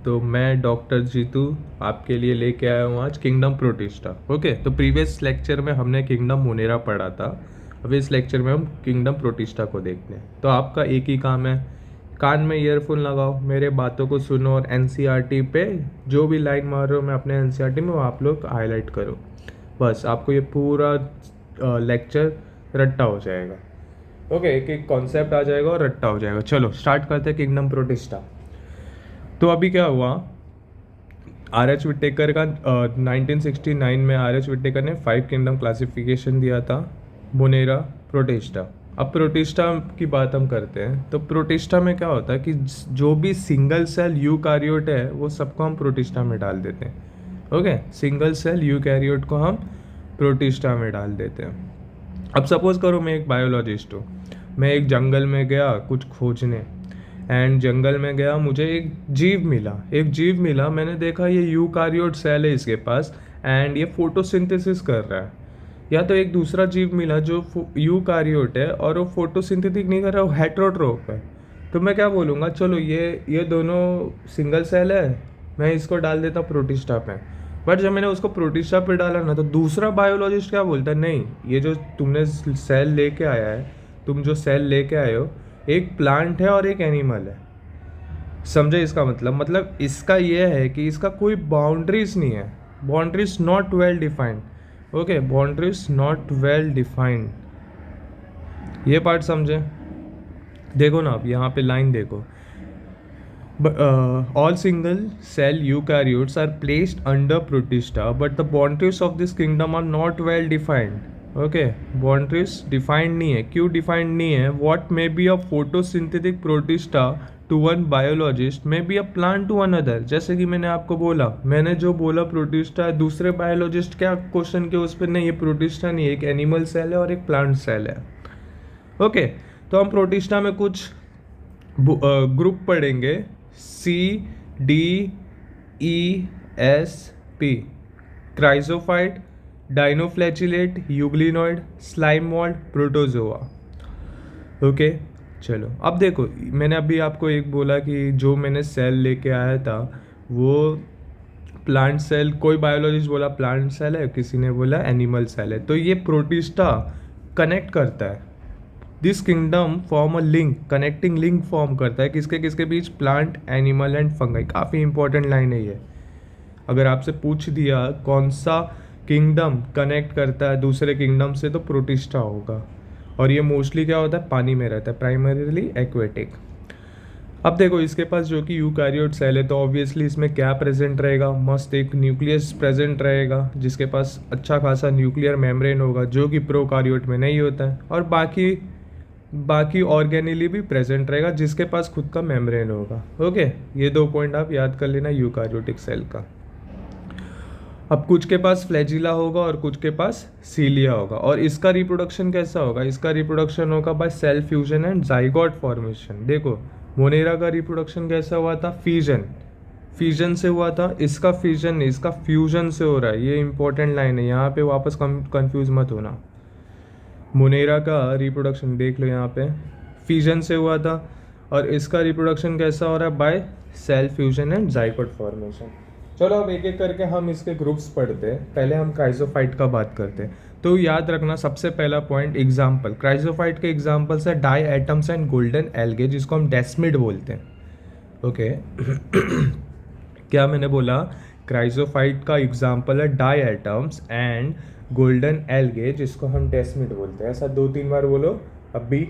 तो मैं डॉक्टर जीतू आपके लिए लेके आया हूँ आज किंगडम प्रोटिस्टा। ओके, तो प्रीवियस लेक्चर में हमने किंगडम मोनेरा पढ़ा था। अब इस लेक्चर में हम किंगडम प्रोटिस्टा को देखते हैं। तो आपका एक ही काम है, कान में ईयरफोन लगाओ, मेरे बातों को सुनो और एनसीईआरटी पे जो भी लाइन मार रहे हो मैं अपने एनसीईआरटी में वो आप लोग हाईलाइट करो। बस आपको ये पूरा लेक्चर रट्टा हो जाएगा। ओके, एक एक कॉन्सेप्ट आ जाएगा और रट्टा हो जाएगा। चलो स्टार्ट करते हैं किंगडम प्रोटिस्टा। तो अभी क्या हुआ, आर एच विटेकर का 1969 में आर एच विटेकर ने 5 किंगडम क्लासिफिकेशन दिया था, मोनेरा, प्रोटिस्टा। अब प्रोटिस्टा की बात हम करते हैं। तो प्रोटिस्टा में क्या होता है कि जो भी सिंगल सेल यूकैरियोट है वो सबको हम प्रोटिस्टा में डाल देते हैं। ओके, सिंगल सेल यूकैरियोट को हम प्रोटिस्टा में डाल देते हैं। अब सपोज करो मैं एक बायोलॉजिस्ट हूँ, मैं एक जंगल में गया कुछ खोजने, एंड जंगल में गया, मुझे एक जीव मिला, मैंने देखा ये यूकारियोट सेल है इसके पास एंड ये फोटोसिंथेसिस कर रहा है। या तो एक दूसरा जीव मिला जो यूकारियोट है और वो फोटोसिंथेटिक नहीं कर रहा, वो हेट्रोट्रोप है। तो मैं क्या बोलूँगा, चलो ये दोनों सिंगल सेल है, मैं इसको डाल देता प्रोटिस्टा पे। बट जब मैंने उसको प्रोटिस्टा पे डाला ना, तो दूसरा बायोलॉजिस्ट क्या बोलता है, नहीं ये जो तुमने सेल लेके आया है, तुम जो सेल लेके आए हो एक प्लांट है और एक एनिमल है। समझे इसका मतलब इसका ये है कि इसका कोई बाउंड्रीज नहीं है, boundaries not well defined. Okay, boundaries not well defined, ये पार्ट समझे। देखो ना, अब यहाँ पे लाइन देखो, all single cell eukaryotes are placed under protista, but the boundaries of this kingdom are not well defined. Okay, boundaries defined नहीं है। क्यों डिफाइंड नहीं है? What may be a photosynthetic protista to one biologist may be a plant to another. जैसे कि मैंने आपको बोला, मैंने जो बोला प्रोटिस्टा है, दूसरे बायोलॉजिस्ट क्या क्वेश्चन के उस पर नहीं, ये प्रोटिस्टा नहीं, एक एनिमल सेल है और एक प्लांट सेल है। ओके, तो हम प्रोटिस्टा में कुछ ग्रुप पढ़ेंगे, CDESP, chrysophyte, dinoflagellate, euglenoid, slime mould, protozoa. Okay, चलो अब देखो, मैंने अभी आपको एक बोला कि जो मैंने सेल लेके आया था वो प्लांट सेल, कोई बायोलॉजिस्ट बोला प्लांट सेल है, किसी ने बोला एनिमल सेल है। तो ये प्रोटिस्टा कनेक्ट करता है, this kingdom form a link, connecting link form करता है किसके किसके बीच, प्लांट, एनिमल एंड फंगाई। काफ़ी इंपॉर्टेंट लाइन है ये। अगर आपसे पूछ दिया कौन सा किंगडम कनेक्ट करता है दूसरे किंगडम से, तो प्रोटिस्टा होगा। और ये मोस्टली क्या होता है, पानी में रहता है, प्राइमरीली एक्वेटिक। अब देखो इसके पास जो कि यूकैरियोट सेल है, तो ऑब्वियसली इसमें क्या प्रेजेंट रहेगा, मस्त एक न्यूक्लियस प्रेजेंट रहेगा जिसके पास अच्छा खासा न्यूक्लियर मेम्ब्रेन होगा, जो कि प्रोकैरियोट में नहीं होता है। और बाकी ऑर्गेनिली भी प्रेजेंट रहेगा जिसके पास खुद का मेम्ब्रेन होगा। ओके, ये 2 पॉइंट आप याद कर लेना यूकैरियोटिक सेल का। अब कुछ के पास फ्लैजिला होगा और कुछ के पास सीलिया होगा। और इसका रिप्रोडक्शन कैसा होगा, इसका रिप्रोडक्शन होगा by cell fusion and zygote formation. देखो मोनेरा का रिप्रोडक्शन कैसा हुआ था, फिजन से हुआ था। इसका फिजन नहीं, इसका फ्यूजन से हो रहा है। ये इंपॉर्टेंट लाइन है, यहाँ पे वापस कंफ्यूज मत होना। मोनेरा का रिप्रोडक्शन देख लो, यहाँ पे फिजन से हुआ था, और इसका रिप्रोडक्शन कैसा हो रहा है, by cell fusion and zygote formation. चलो अब एक एक करके हम इसके ग्रुप्स पढ़ते हैं। पहले हम क्राइजोफाइट का बात करते हैं। तो याद रखना सबसे पहला पॉइंट, एग्जाम्पल, क्राइजोफाइट के एग्जाम्पल्स है diatoms and golden algae, जिसको हम डेस्मिड बोलते हैं। ओके क्या मैंने बोला, क्राइजोफाइट का एग्जाम्पल है diatoms and golden algae, जिसको हम डेस्मिड बोलते हैं। ऐसा 2-3 बार बोलो, अब भी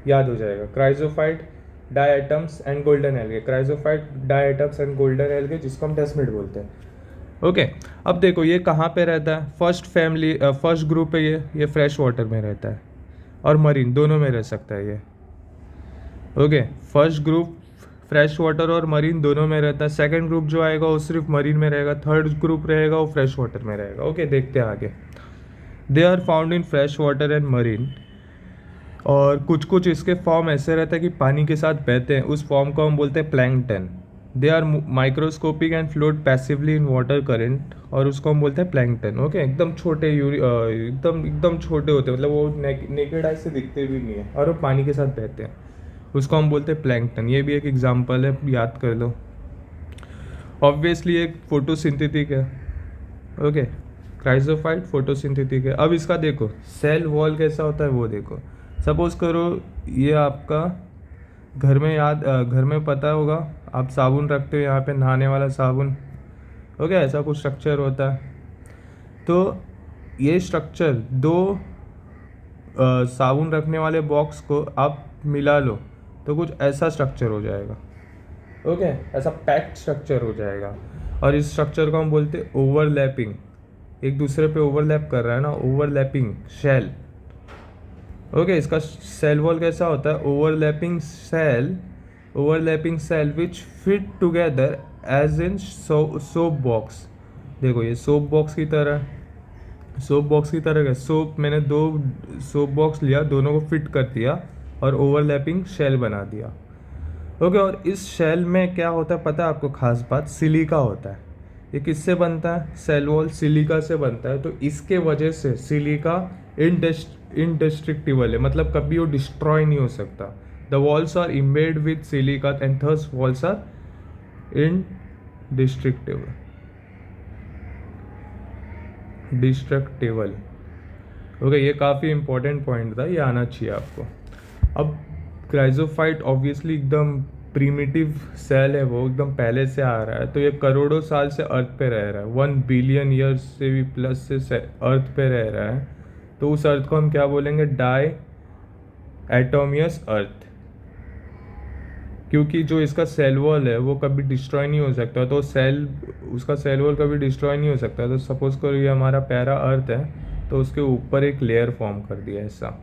याद हो जाएगा। Chrysophyte, diatoms and golden algae, chrysophyte, diatoms and golden algae, जिसको हम डेस्मिड बोलते हैं। ओके, अब देखो ये कहाँ पे रहता है, फर्स्ट ग्रुप है ये फ्रेश वाटर में रहता है और मरीन दोनों में रह सकता है ये। Okay, first group fresh water और मरीन दोनों में रहता है। सेकंड ग्रुप जो आएगा वो सिर्फ मरीन में रहेगा। थर्ड ग्रुप रहेगा वो फ्रेश वाटर में रहेगा। ओके, देखते हैं आगे। They are found in fresh water and marine. और कुछ कुछ इसके फॉर्म ऐसे रहता है कि पानी के साथ बहते हैं, उस फॉर्म को हम बोलते हैं plankton. They are microscopic and float passively in water current, और उसको हम बोलते हैं प्लैंकटन। ओके, एकदम छोटे एकदम छोटे होते हैं, मतलब वो नेकेड आई से दिखते भी नहीं है और वो पानी के साथ बहते हैं, उसको हम बोलते हैं प्लैंकटन। ये भी एक एग्जाम्पल है, याद कर लो। ऑब्वियसली एक फोटोसिंथेटिक है। ओके, क्राइजोफाइट फोटोसिंथेटिक है। अब इसका देखो सेल वॉल कैसा होता है वो देखो। सपोज करो ये आपका घर में पता होगा, आप साबुन रखते हो यहाँ पे, नहाने वाला साबुन। ओके, ऐसा कुछ स्ट्रक्चर होता है। तो ये स्ट्रक्चर दो साबुन रखने वाले बॉक्स को आप मिला लो तो कुछ ऐसा स्ट्रक्चर हो जाएगा। ओके, ऐसा पैक्ड स्ट्रक्चर हो जाएगा। और इस स्ट्रक्चर को हम बोलते हैं ओवरलैपिंग। एक दूसरे पे ओवरलैप कर रहा है ना, ओवरलैपिंग शेल। ओके, इसका सेल वॉल कैसा होता है? Overlapping shell which fit together as in soap box. देखो ये सोप बॉक्स की तरह, का सोप, मैंने दो सोप बॉक्स लिया, दोनों को फिट कर दिया और ओवरलैपिंग शेल बना दिया। ओके, और इस शेल में क्या होता है पता है आपको? खास बात, सिलिका होता है। ये किससे बनता है? सेल वॉल सिलिका से बनता है। तो इसके वजह से सिलिका इंडेस्ट्रक्टिबल है, मतलब कभी वो डिस्ट्रॉय नहीं हो सकता। The walls are embed with silica and thus walls are destructible. Okay, ये काफ़ी इंपॉर्टेंट पॉइंट था, ये आना चाहिए आपको। अब क्राइजोफाइट ऑब्वियसली एकदम प्रीमिटिव सेल है, वो एकदम पहले से आ रहा है। तो ये करोड़ों साल से अर्थ पे रह रहा है, 1 बिलियन ईयर्स से भी प्लस से अर्थ पे रह रहा है। तो उस अर्थ को हम क्या बोलेंगे? डाई एटोमियस अर्थ। क्योंकि जो इसका सेल वॉल है वो कभी डिस्ट्रॉय नहीं हो सकता, तो उसका सेल वॉल कभी डिस्ट्रॉय नहीं हो सकता। तो सपोज करो ये हमारा प्यारा अर्थ है, तो उसके ऊपर एक लेयर फॉर्म कर दिया ऐसा।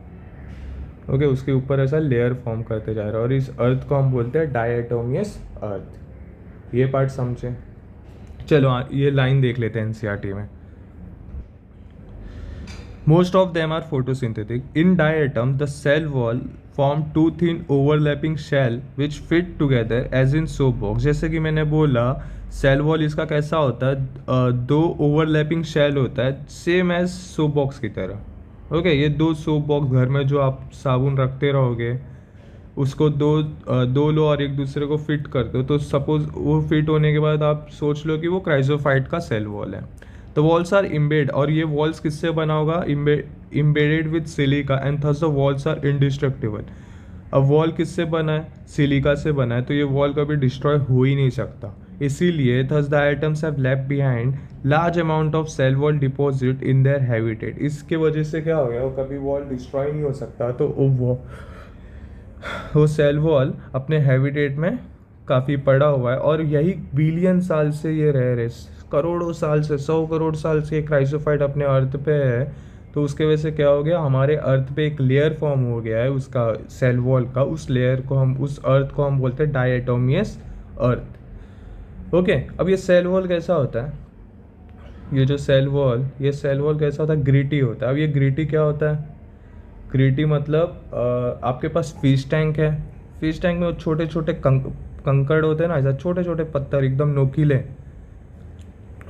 ओके, उसके ऊपर ऐसा लेयर फॉर्म करते जा रहा है और इस अर्थ को हम बोलते हैं डायटोमियस अर्थ। ये पार्ट समझे? चलो ये लाइन देख लेते हैं एनसीईआरटी में। Most of them are photosynthetic. In diatom, the cell wall form two thin overlapping shell which fit together as in soap box. जैसे कि मैंने बोला सेल वॉल इसका कैसा होता है? दो ओवरलैपिंग शेल होता है, सेम एज सोप बॉक्स की तरह। ओके, ये दो सोप बॉक्स घर में जो आप साबुन रखते रहोगे उसको दो लो और एक दूसरे को फिट कर दो। तो सपोज वो फिट होने के बाद आप सोच लो कि वो क्राइजोफाइट का सेल वॉल है। तो वॉल्स आर इम्बेड, और ये वॉल्स किससे बना होगा? Embedded with silica and thus the walls are indestructible. अब वॉल किससे बना है? सिलिका से बना है, तो ये वॉल कभी डिस्ट्रॉय हो ही नहीं सकता। इसीलिए thus diatoms have left behind large amount of cell wall deposit in their habitat. इसके वजह से क्या हो गया? वो कभी वॉल डिस्ट्रॉय नहीं हो सकता, तो वो सेल वॉल अपने हैबिटेट में काफ़ी पड़ा हुआ है। और यही बिलियन साल से ये रह रहे, करोड़ों साल से, 100 करोड़ साल से क्राइसोफाइट अपने अर्थ पे है। तो उसके वजह से क्या हो गया? हमारे अर्थ पे एक लेयर फॉर्म हो गया है उसका, सेल वॉल का। उस लेयर को हम, उस अर्थ को हम बोलते हैं डायटोमियस अर्थ। ओके, अब ये सेल वॉल कैसा होता है? ये सेल वॉल कैसा होता है? ग्रिटी होता है। अब ये ग्रिटी क्या होता है? ग्रिटी मतलब आपके पास फिश टैंक है, फिश टैंक में वो छोटे छोटे कंकड़ होते हैं ना, ऐसा छोटे छोटे पत्थर एकदम नोकीले।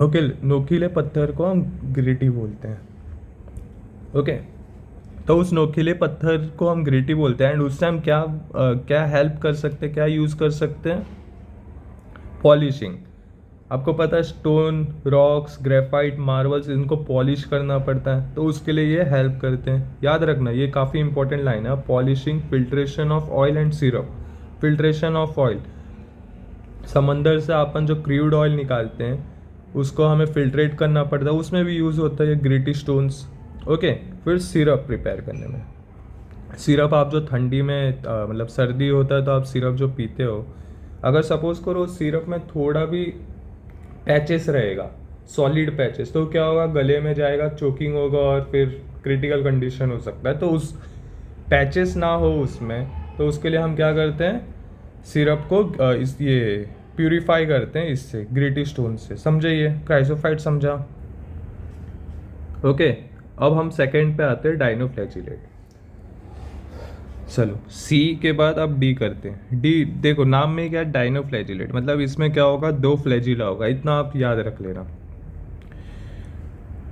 ओके, नोकीले पत्थर को हम ग्रिटी बोलते हैं। ओके, तो उस नोकीले पत्थर को हम ग्रिटी बोलते हैं। एंड उस टाइम क्या हेल्प कर सकते हैं, क्या यूज़ कर सकते हैं? पॉलिशिंग। आपको पता है स्टोन, रॉक्स, ग्रेफाइट, मार्बल्स, इनको पॉलिश करना पड़ता है, तो उसके लिए ये हेल्प करते हैं। याद रखना, ये काफ़ी इंपॉर्टेंट लाइन है। Polishing, filtration of oil and syrup. Filtration of oil, समंदर से अपन जो क्रूड ऑयल निकालते हैं उसको हमें फिल्ट्रेट करना पड़ता है, उसमें भी यूज़ होता है ग्रिटी स्टोन्स। ओके, फिर सिरप प्रिपेयर करने में। सिरप आप जो ठंडी में मतलब सर्दी होता है तो आप सिरप जो पीते हो, अगर सपोज करो सिरप में थोड़ा भी पैचेस रहेगा, सॉलिड पैचेस, तो क्या होगा? गले में जाएगा, चोकिंग होगा और फिर क्रिटिकल कंडीशन हो सकता है। तो उस पैचेस ना हो उसमें, तो उसके लिए हम क्या करते हैं? सिरप को ये प्यूरिफाई करते हैं इससे, ग्रिटी स्टोन से। समझे? ये क्राइसोफाइट समझा? ओके, अब हम सेकंड पे आते हैं, डाइनोफ्लैजिलेट। चलो सी के बाद अब डी करते हैं। डी देखो नाम में क्या, डाइनोफ्लैजिलेट, मतलब इसमें क्या होगा? दो फ्लैजिला होगा, इतना आप याद रख लेना।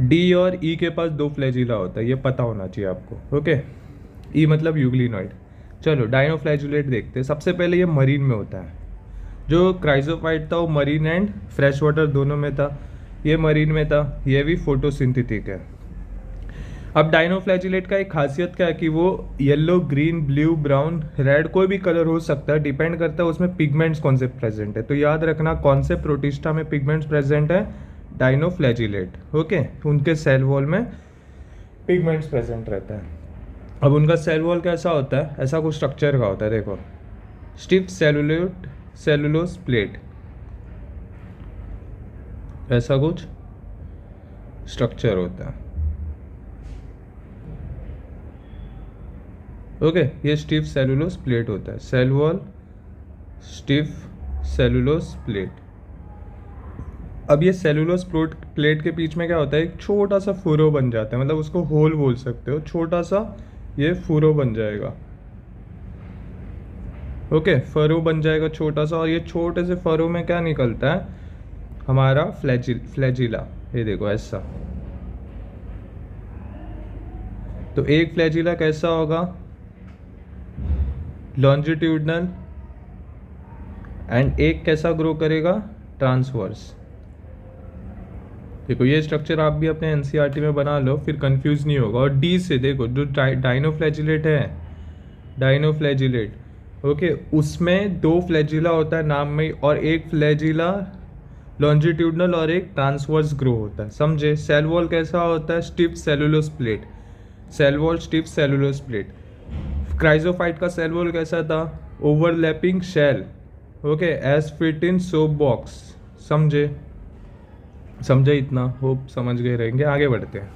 डी और ई के पास दो फ्लैजिला होता है, ये पता होना चाहिए आपको। ओके, ई मतलब यूग्लिनॉइड। चलो डाइनोफ्लैजिलेट देखते हैं। सबसे पहले ये मरीन में होता है। जो क्राइजोफाइट था वो मरीन एंड फ्रेश वाटर दोनों में था, ये मरीन में था, ये भी फोटोसिंथेटिक है। अब डाइनोफ्लैजिलेट का एक खासियत क्या है कि वो yellow, green, blue, brown, red कोई भी कलर हो सकता है, डिपेंड करता है उसमें पिगमेंट्स कौन से प्रेजेंट है। तो याद रखना कौन से प्रोटिस्टा में पिगमेंट्स प्रेजेंट है, डाइनोफ्लैजिलेट। ओके, उनके सेल वॉल में पिगमेंट्स प्रेजेंट रहता है। अब उनका सेल वॉल कैसा होता है, ऐसा कुछ स्ट्रक्चर का होता है, देखो स्टिफ सेलुलोज प्लेट, ऐसा कुछ स्ट्रक्चर होता है। ओके, ये स्टिफ सेलुलोज प्लेट होता है, cell wall stiff cellulose plate. अब ये सेलुलोज प्लेट के बीच में क्या होता है, एक छोटा सा फुरो बन जाता है, मतलब उसको होल बोल सकते हो, छोटा सा ये फुरो बन जाएगा। ओके, फरो बन जाएगा छोटा सा, और ये छोटे से फरो में क्या निकलता है, हमारा फ्लैजिला। ये देखो ऐसा। तो एक फ्लैजिला कैसा होगा, लॉन्जिट्यूडनल, एंड एक कैसा ग्रो करेगा, ट्रांसवर्स। देखो ये स्ट्रक्चर आप भी अपने एनसीईआरटी में बना लो, फिर कंफ्यूज नहीं होगा। और डी से देखो जो डाइनोफ्लैजिलेट है, डाइनोफ्लैजिलेट, ओके, उसमें दो फ्लैजिला होता है नाम में, और एक फ्लैजिला लॉन्जिट्यूडनल और एक ट्रांसवर्स ग्रो होता है, समझे। सेल वॉल कैसा होता है, stiff cellulose plate, cell wall stiff cellulose plate. Chrysophyte का सेल वॉल कैसा था, overlapping shell, okay, as fit in soap box, समझे इतना, होप समझ गए रहेंगे। आगे बढ़ते हैं।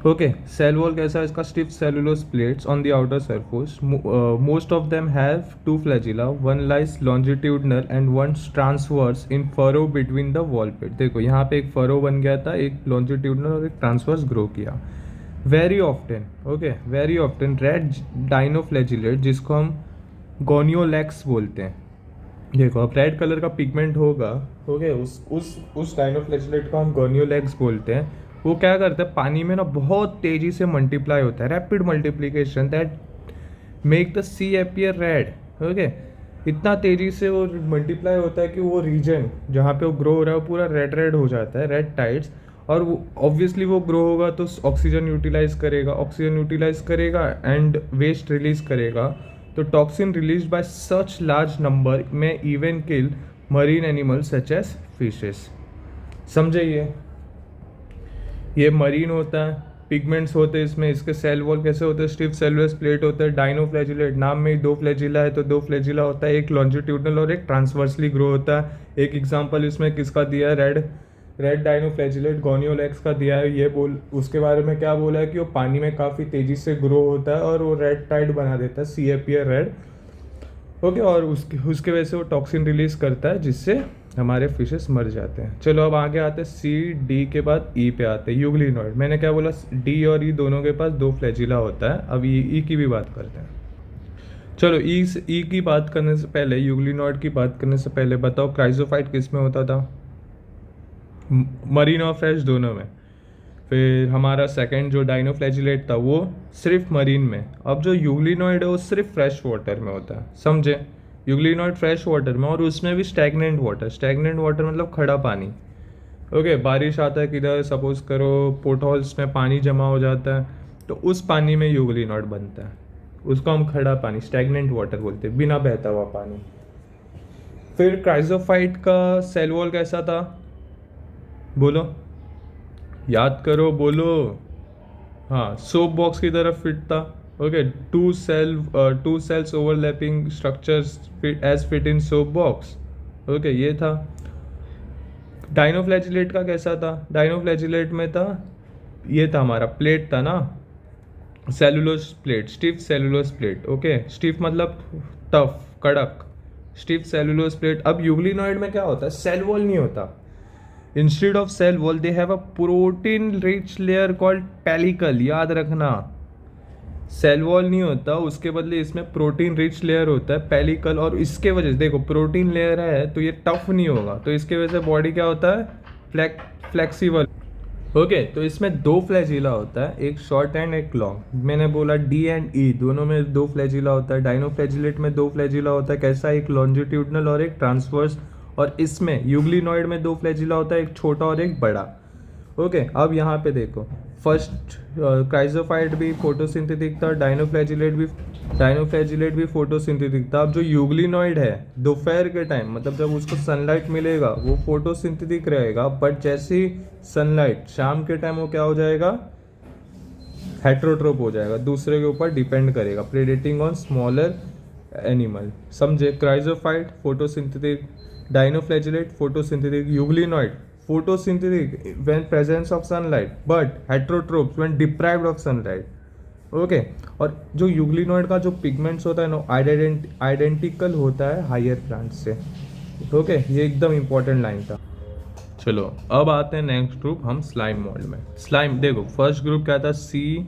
ओके, सेल वॉल कैसा है इसका, stiff cellulose plates on the outer surface, most of them have two flagella, one lies longitudinal and one transverse in furrow between the wall plate. देखो यहाँ पे एक फरो बन गया था, एक लॉन्जिट्यूडनल और एक ट्रांसवर्स ग्रो किया। Very often, okay, very often red dinoflagellate, जिसको हम गोनियोलेक्स बोलते हैं। देखो अब रेड कलर का पिगमेंट होगा, ओके, उस डाइनोफ्लैजिलेट को हम गोनियोलेक्स बोलते हैं। वो क्या करता है, पानी में ना बहुत तेजी से मल्टीप्लाई होता है, rapid multiplication that make the sea appear red. Okay, इतना तेजी से वो मल्टीप्लाई होता है कि वो रीजन जहाँ पे वो ग्रो हो रहा है वो पूरा रेड रेड हो जाता है, रेड टाइड्स। और वो ऑब्वियसली वो ग्रो होगा तो ऑक्सीजन यूटिलाइज करेगा एंड वेस्ट रिलीज करेगा। तो toxin release by such large number में even kill marine animals such as fishes, समझे। ये मरीन होता है, पिगमेंट्स होते हैं इसमें, इसके सेल वॉल कैसे होते हैं, स्टिफ सेलुलस प्लेट होता है, डाइनोफ्लैजिलेट, नाम में ही दो फ्लैजिला है तो दो फ्लैजिला होता है, एक लॉन्जिट्यूडनल और एक ट्रांसवर्सली ग्रो होता है। एक एग्जांपल इसमें किसका दिया है, रेड डाइनोफ्लैजिलेट गोनियोलेक्स का दिया है। ये बोल उसके बारे में क्या बोला है कि वो पानी में काफ़ी तेज़ी से ग्रो होता है और वो रेड टाइड बना देता है, सी अपीयर रेड, ओके, और उसके वजह से वो टॉक्सिन रिलीज करता है जिससे हमारे फिशेस मर जाते हैं। चलो अब आगे आते हैं, सी डी के बाद ई पे आते हैं, यूग्लिनॉइड। मैंने क्या बोला, डी और ई दोनों के पास दो फ्लैजिला होता है। अब ई की भी बात करते हैं। चलो ई की बात करने से पहले, यूग्लिनॉइड की बात करने से पहले बताओ क्राइजोफाइट किस में होता था, मरीन और फ्रेश दोनों में। फिर हमारा सेकंड जो डाइनोफ्लैजिलेट था वो सिर्फ मरीन में। अब जो यूग्लिनॉइड है वो सिर्फ फ्रेश वाटर में होता है, समझे। यूग्लिनॉइड फ्रेश वाटर में, और उसमें भी स्टैग्नेंट वाटर मतलब खड़ा पानी। ओके, बारिश आता है किधर, सपोज करो पोर्ट होल्स में पानी जमा हो जाता है, तो उस पानी में यूग्लिनॉइड बनता है, उसको हम खड़ा पानी, स्टैग्नेंट वाटर बोलते हैं, बिना बहता हुआ पानी। फिर क्राइजोफाइट का सेल वॉल कैसा था, बोलो, याद करो, बोलो। हाँ, सोप बॉक्स की तरफ फिट था। Okay, two cells overlapping structures as fit in soap box. Okay, ये था। डाइनोफ्लैजिलेट का कैसा था, डाइनोफ्लैजिलेट में था, ये था हमारा प्लेट था ना, cellulose plate, stiff cellulose plate. Okay, stiff मतलब टफ, कड़क, स्टिफ सेलुलोज प्लेट। अब यूग्लिनॉइड में क्या होता है, सेल वॉल नहीं होता। Instead of cell wall, they have a protein-rich layer called pellicle. याद रखना, सेल वॉल नहीं होता, उसके बदले इसमें प्रोटीन रिच लेयर होता है, पेलिकल। और इसके वजह से देखो प्रोटीन लेयर है तो ये टफ नहीं होगा, तो इसके वजह से बॉडी क्या होता है, फ्लेक्सिबल। ओके तो इसमें दो फ्लैजिला होता है, एक शॉर्ट एंड एक लॉन्ग। मैंने बोला डी एंड ई दोनों में दो फ्लैजिला होता है। डाइनोफ्लैजिलेट में दो फ्लैजिला होता है, कैसा, एक लॉन्जिट्यूडनल और एक ट्रांसवर्स। और इसमें यूग्लिनॉइड में दो फ्लैजिला होता है, एक छोटा और एक बड़ा। ओके अब यहाँ पे देखो, फर्स्ट क्राइजोफाइट भी फोटोसिंथेटिक था, डाइनोफ्लैजिलेट भी फोटोसिंथेटिक था। अब जो यूग्लिनॉइड है दोपहर के टाइम, मतलब जब उसको सनलाइट मिलेगा वो फोटोसिंथेटिक रहेगा, बट जैसे ही सनलाइट शाम के टाइम वो क्या हो जाएगा, हेट्रोट्रोप हो जाएगा, दूसरे के ऊपर डिपेंड करेगा, प्रेडेटिंग ऑन स्मॉलर एनिमल। समझे? Chrysophyte photosynthetic, dinoflagellate photosynthetic, euglenoid photosynthetic when presence of sunlight but heterotrophs when deprived of sunlight. Okay और जो यूग्लिनॉइड का जो पिगमेंट्स होता है ना आइडेंटिकल होता है हायर प्लांट्स से। ओके ये एकदम इंपॉर्टेंट लाइन था। चलो अब आते हैं नेक्स्ट ग्रुप हम स्लाइम मोल्ड में। स्लाइम देखो फर्स्ट ग्रुप क्या था, CDESP।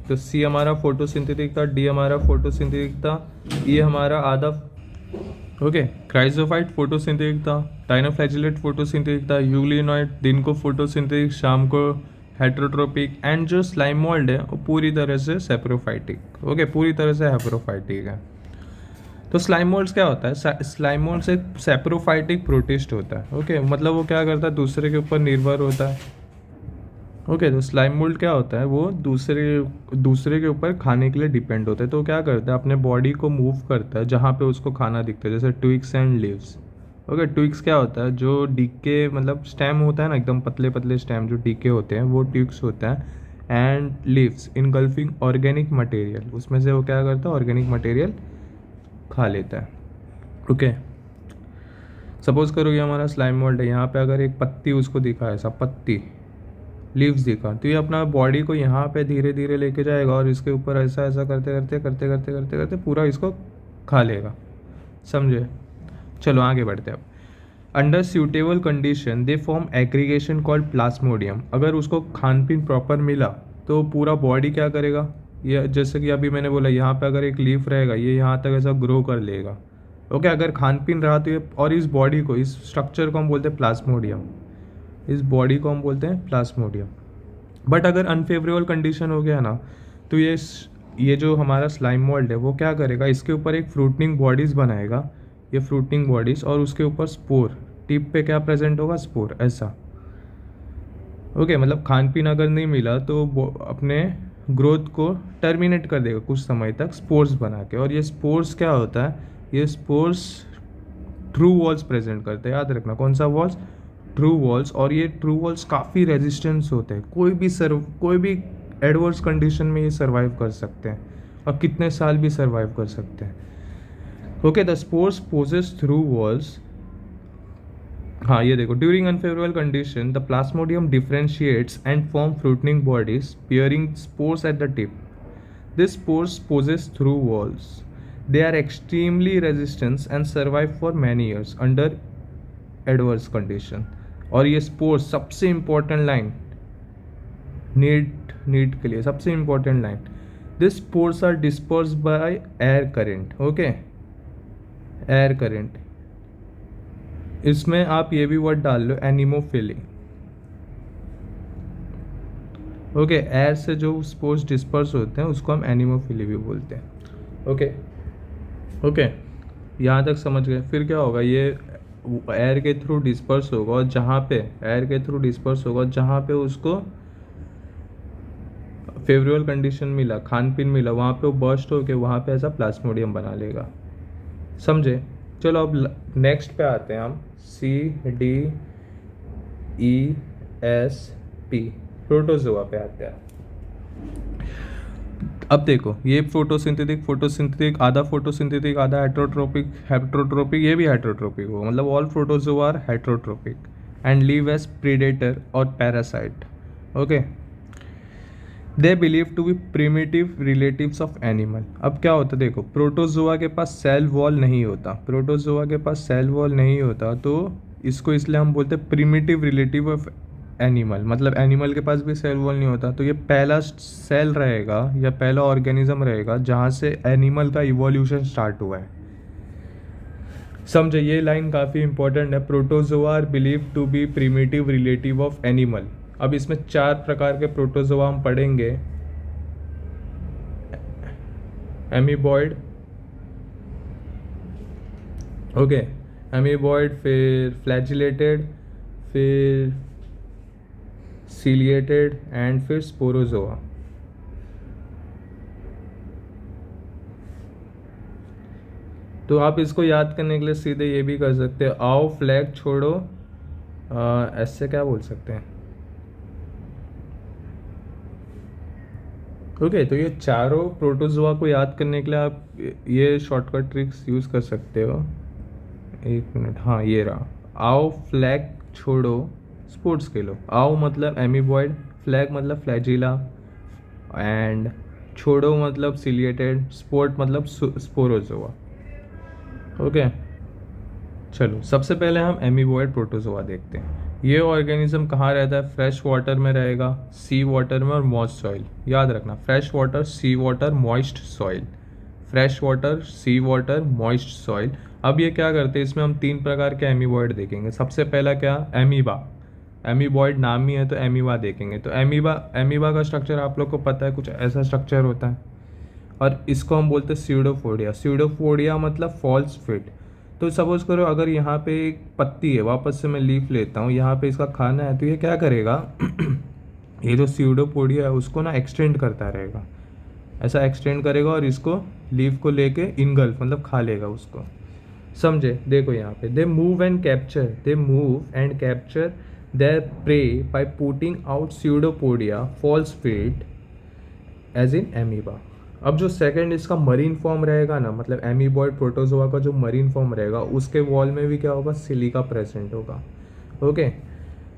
तो C हमारा फोटोसिंथेटिक था, D हमारा फोटोसिंथेटिक था, E हमारा आधा। ओके क्राइजोफाइट फोटोसिंथेटिक था, डाइनोफ्लैजिलेट फोटोसिंथेटिक था, यूग्लिनॉइड दिन को फोटोसिंथेटिक शाम को हेट्रोट्रोपिक, एंड जो स्लाइम मोल्ड है वो पूरी तरह से सेप्रोफाइटिक। ओके पूरी तरह से हेप्रोफाइटिक है। तो स्लाइम मोल्ड्स क्या होता है, स्लाइम मोल्ड से सेप्रोफाइटिक प्रोटिस्ट होता है। ओके मतलब वो क्या करता है, दूसरे के ऊपर निर्भर होता है। ओके तो स्लाइम मोल्ड क्या होता है, वो दूसरे के ऊपर खाने के लिए डिपेंड होता है। तो क्या करता है, अपने बॉडी को मूव करता है जहाँ पे उसको खाना दिखता है, जैसे twigs and leaves. Okay twigs क्या होता है, जो डीके मतलब स्टेम होता है ना, एकदम पतले पतले स्टेम जो डीके होते हैं वो ट्विग्स होता है। And leaves engulfing organic material, उसमें से वो क्या करता है, ऑर्गेनिक मटेरियल खा लेता है। ओके सपोज करो ये हमारा स्लाइम मोल्ड है, यहाँ पे अगर एक पत्ती उसको दिखा है, ऐसा पत्ती लीव्स दिखा, तो ये अपना बॉडी को यहाँ पे धीरे धीरे लेके जाएगा और इसके ऊपर ऐसा ऐसा करते करते करते करते करते करते पूरा इसको खा लेगा। समझे? चलो आगे बढ़ते हैं अब। Under suitable condition they form aggregation called Plasmodium. अगर उसको खान पीन प्रॉपर मिला तो पूरा बॉडी क्या करेगा, ये जैसे कि अभी मैंने बोला यहाँ पे अगर एक लीफ रहेगा ये यहाँ तक ऐसा ग्रो कर लेगा। ओके अगर खान पीन रहा तो ये, और इस बॉडी को, इस स्ट्रक्चर को हम बोलते हैं प्लाज्मोडियम, इस बॉडी को हम बोलते हैं प्लाज्मोडियम। बट अगर अनफेवरेबल कंडीशन हो गया ना, तो ये जो हमारा स्लाइम मोल्ड है वो क्या करेगा, इसके ऊपर एक फ्रूटनिंग बॉडीज़ बनाएगा, ये फ्रूटनिंग बॉडीज़, और उसके ऊपर स्पोर, टिप पे क्या प्रेजेंट होगा, स्पोर, ऐसा। ओके मतलब खान पीन अगर नहीं मिला तो अपने ग्रोथ को टर्मिनेट कर देगा कुछ समय तक स्पोर्स बना के। और ये स्पोर्स क्या होता है, ये स्पोर्स ट्रू वॉल्स प्रेजेंट करते हैं, याद रखना कौन सा वॉल्स, ट्रू वॉल्स। और ये ट्रू वॉल्स काफ़ी रेजिस्टेंस होते हैं, कोई भी एडवर्स कंडीशन में ये सर्वाइव कर सकते हैं और कितने साल भी सर्वाइव कर सकते हैं। Okay the spores possess through walls. हाँ ये देखो, during unfavourable condition the plasmodium differentiates and form fruiting bodies bearing spores at the tip. This spores possess through walls, they are extremely resistant and survive for many years under adverse condition। और ये spores सबसे important line NEET के लिए सबसे important line, this spores are disperse by air current. Okay air current, इसमें आप ये भी वर्ड डाल लो, एनिमोफिली। ओके एयर से जो स्पोर्स डिस्पर्स होते हैं उसको हम एनिमोफिली भी बोलते हैं। ओके यहाँ तक समझ गए। फिर क्या होगा, ये एयर के थ्रू डिस्पर्स होगा, और जहाँ पे एयर के थ्रू डिस्पर्स होगा, जहाँ पे उसको फेवरेबल कंडीशन मिला, खान पीन मिला, वहाँ पे वो बर्स्ट होके वहाँ पे ऐसा प्लाज्मोडियम बना लेगा। समझे? चलो अब नेक्स्ट पे आते हैं हम, CDESP प्रोटोजोआ पे आते हैं। अब देखो ये फोटोसिंथेटिक, आधा फोटोसिंथेटिक आधा हेट्रोट्रोपिक, ये भी हेट्रोट्रोपिक हो, मतलब all protozoa are heterotrophic and live as predator और parasite. Okay they believe to be primitive relatives of animal. अब क्या होता है देखो, प्रोटोजोआ के पास सेल वॉल नहीं होता, तो इसको इसलिए हम बोलते हैं प्रिमिटिव रिलेटिव ऑफ एनिमल, मतलब एनिमल के पास भी सेल वॉल नहीं होता। तो ये पहला सेल रहेगा या पहला ऑर्गेनिज्म रहेगा जहाँ से एनिमल का इवोल्यूशन स्टार्ट हुआ है। समझे, ये लाइन काफ़ी इंपॉर्टेंट है। Protozoa are believe to be primitive relative of animal. अब इसमें 4 प्रकार के प्रोटोजोआ हम पढ़ेंगे। एमीबॉइड, ओके, एमीबॉइड, फिर फ्लैजिलेटेड, फिर सीलिएटेड एंड फिर स्पोरोजोआ। तो आप इसको याद करने के लिए सीधे ये भी कर सकते हो, आओ फ्लैग छोड़ो, ऐसे क्या बोल सकते हैं। ओके, तो ये चारों प्रोटोजोआ को याद करने के लिए आप ये शॉर्टकट ट्रिक्स यूज़ कर सकते हो। 1 मिनट, हाँ ये रहा। आओ फ्लैग छोड़ो स्पोर्ट्स खेलो। आओ मतलब एमीबॉइड, फ्लैग मतलब फ्लैजिला, एंड छोड़ो मतलब सिलिएटेड, स्पोर्ट मतलब स्पोरोजोआ। ओके, चलो सबसे पहले हम एमीबॉइड प्रोटोजोआ देखते हैं। ये ऑर्गेनिज्म कहाँ रहता है? फ्रेश वाटर में रहेगा, सी वाटर में और मॉइस्ट सॉइल। याद रखना, fresh water, sea water, moist soil. Fresh water, sea water, moist soil. अब ये क्या करते हैं, इसमें हम 3 प्रकार के एमीबॉइड देखेंगे। सबसे पहला क्या? एमीबा। एमीबॉइड नाम ही है तो एमीबा देखेंगे। तो एमीबा का स्ट्रक्चर आप लोग को पता है, कुछ ऐसा स्ट्रक्चर होता है, और इसको हम बोलते हैं स्यूडोफोडिया। स्यूडोफोडिया मतलब फॉल्स फिट। तो सपोज करो अगर यहाँ पे एक पत्ती है, वापस से मैं लीफ लेता हूँ, यहाँ पे इसका खाना है, तो ये क्या करेगा ये जो स्यूडोपोडिया है उसको ना एक्सटेंड करता रहेगा, ऐसा एक्सटेंड करेगा और इसको लीफ को लेके इनगल्फ मतलब खा लेगा उसको। समझे? देखो यहाँ पे, they move and capture their prey by putting out pseudopodia false feet as in amoeba. अब जो सेकंड इसका मरीन फॉर्म रहेगा ना, मतलब एमीबॉइड प्रोटोजोआ का जो मरीन फॉर्म रहेगा, उसके वॉल में भी क्या होगा? सिलिका प्रेजेंट होगा। Okay,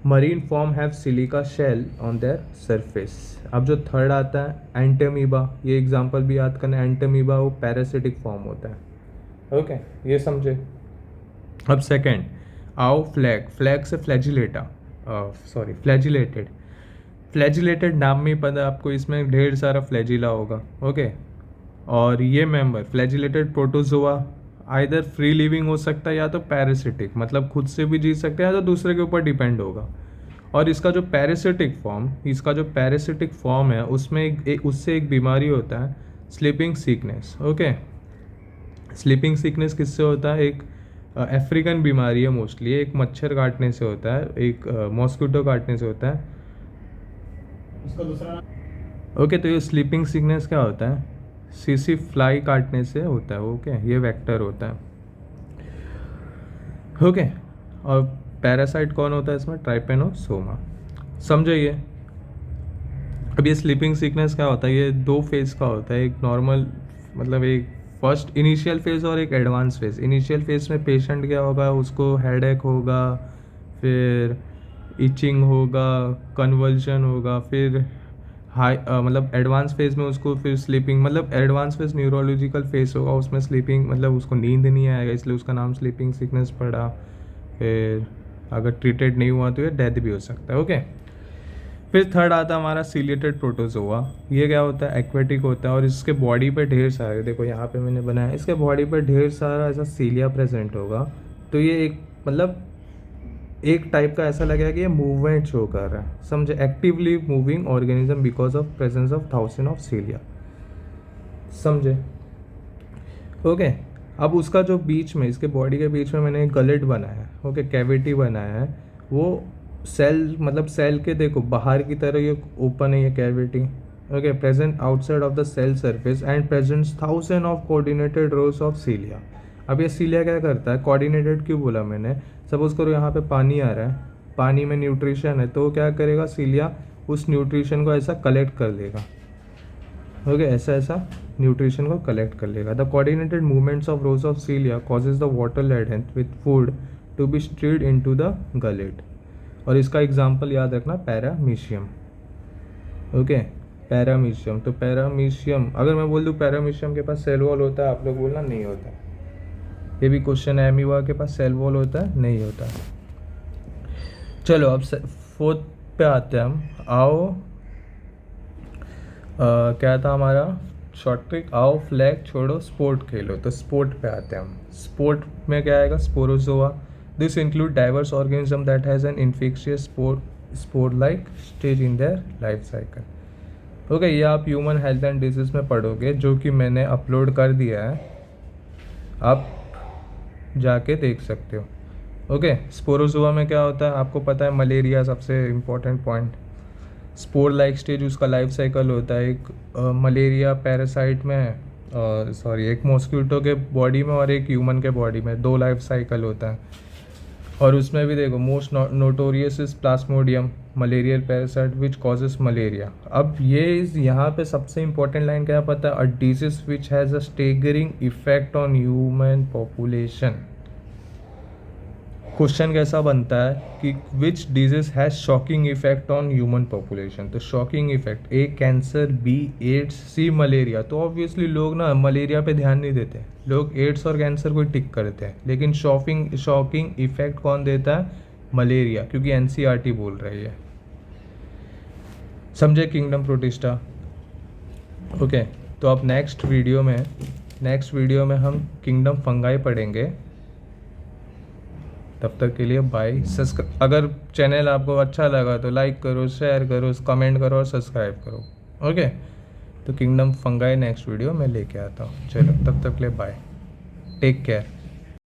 marine form have silica shell on their surface. अब जो थर्ड आता है एंटेमीबा, ये एग्जांपल भी याद करना। एंटेमीबा वो पैरासिटिक फॉर्म होता है। ओके, ये समझे। अब सेकंड आओ फ्लैग से फ्लैजिलेटा, फ्लैजिलेटेड। फ्लैजिलेटेड नाम में ही पता है आपको, इसमें ढेर सारा फ्लैजिला होगा। ओके, और ये member flagellated protozoa either free living हो सकता है या तो पैरासिटिक, मतलब खुद से भी जी सकते हैं या तो दूसरे के ऊपर डिपेंड होगा। और इसका जो पैरासिटिक फॉर्म है उसमें उससे एक बीमारी होता है, sleeping sickness. Okay, sleeping sickness किससे होता है? एक अफ्रीकन बीमारी है मोस्टली, एक मच्छर काटने से होता है, एक मॉस्किटो काटने से होता है। उसका दूसरा ओके, तो ये स्लीपिंग सिकनेस क्या होता है? सीसी फ्लाई काटने से होता है। ओके, ये वेक्टर होता है। ओके, और पैरासाइट कौन होता है इसमें? ट्राइपेनोसोमा। समझो ये। अब ये स्लीपिंग सिकनेस क्या होता है? ये 2 फेज का होता है, एक नॉर्मल मतलब एक फर्स्ट इनिशियल फेज और एक एडवांस फेज। इनिशियल फेज में पेशेंट क्या होगा, उसको हेडेक होगा, फिर इचिंग होगा, कन्वल्शन होगा, फिर हाई मतलब एडवांस फेज में उसको फिर स्लीपिंग, मतलब एडवांस फेज न्यूरोलॉजिकल फेज होगा, उसमें स्लीपिंग मतलब उसको नींद नहीं आएगा, इसलिए उसका नाम स्लीपिंग सिकनेस पड़ा। फिर अगर ट्रीटेड नहीं हुआ तो ये डेथ भी हो सकता है। ओके, फिर थर्ड आता है हमारा सिलिएटेड प्रोटोजोआ। ये क्या होता है? एक्वेटिक होता है, और इसके बॉडी पे ढेर सारे, देखो यहाँ पे मैंने बनाया, इसके बॉडी पे ढेर सारा ऐसा सीलिया प्रेजेंट होगा। तो ये एक मतलब एक टाइप का ऐसा लगेगा कि ये मूवमेंट शो कर रहा है। समझे? Actively moving organism because of presence of 1000 of सीलिया। समझे? ओके, अब उसका जो बीच में, इसके बॉडी के बीच में मैंने एक गलेट बनाया है। ओके, कैविटी बनाया है, वो सेल मतलब सेल के देखो बाहर की तरह ये ओपन है ये cavity. Okay, present outside of the cell surface and presents 1000 of coordinated rows of cilia. अब ये सीलिया क्या करता है? कोऑर्डिनेटेड क्यों बोला मैंने? सपोज करो यहाँ पे पानी आ रहा है, पानी में न्यूट्रिशन है, तो क्या करेगा सीलिया? उस न्यूट्रिशन को ऐसा कलेक्ट कर लेगा। ओके, ऐसा न्यूट्रिशन को कलेक्ट कर लेगा। The coordinated movements of rows of cilia causes the water laden with food to be steered into the gullet. और इसका एग्जाम्पल याद रखना, पैरामीशियम। Okay, paramecium. तो पैरामीशियम, अगर मैं बोल दूँ पैरामीशियम के पास सेल वॉल होता है, आप लोग बोलना नहीं होता। ये भी क्वेश्चन है, एमीबा के पास सेल वॉल होता है? नहीं होता। चलो अब फोर्थ पे आते हैं हम। आओ क्या था हमारा? शॉर्ट ट्रिक, आओ फ्लैग छोड़ो स्पोर्ट खेलो। तो स्पोर्ट पे आते हैं हम। स्पोर्ट में क्या आएगा? Sporozoa. This include diverse organism that has an infectious spore like stage in their life cycle. Okay, ये आप ह्यूमन हेल्थ एंड डिजीज में पढ़ोगे, जो कि मैंने अपलोड कर दिया है, आप जाके देख सकते हो। ओके, स्पोरोजोआ में क्या होता है आपको पता है, मलेरिया सबसे important point. Spore like stage उसका लाइफ साइकिल होता है। एक मलेरिया पैरासाइट में, सॉरी, एक मॉस्किटो के बॉडी में और एक ह्यूमन के बॉडी में 2 लाइफ साइकिल होता है। और उसमें भी देखो, most notorious is Plasmodium malarial parasite which causes malaria. अब ये यहाँ पे सबसे इंपॉर्टेंट लाइन क्या पता है? A disease which has a staggering effect on human population. Question कैसा बनता है कि which disease has shocking effect on human population. तो शॉकिंग इफेक्ट, ए कैंसर, बी एड्स, सी मलेरिया। तो ऑब्वियसली लोग ना मलेरिया पे ध्यान नहीं देते, लोग एड्स और कैंसर को टिक करते हैं। लेकिन शॉकिंग इफेक्ट कौन देता है? मलेरिया, क्योंकि एनसीईआरटी बोल रही है। समझे किंगडम प्रोटिस्टा? ओके, तो अब नेक्स्ट वीडियो में हम किंगडम फंगाई पढ़ेंगे। तब तक के लिए बाय। अगर चैनल आपको अच्छा लगा तो लाइक करो, शेयर करो, कमेंट करो और सब्सक्राइब करो। ओके, तो किंगडम फंगाई नेक्स्ट वीडियो में लेके आता हूँ। चलो, तब तक के लिए बाय, टेक केयर।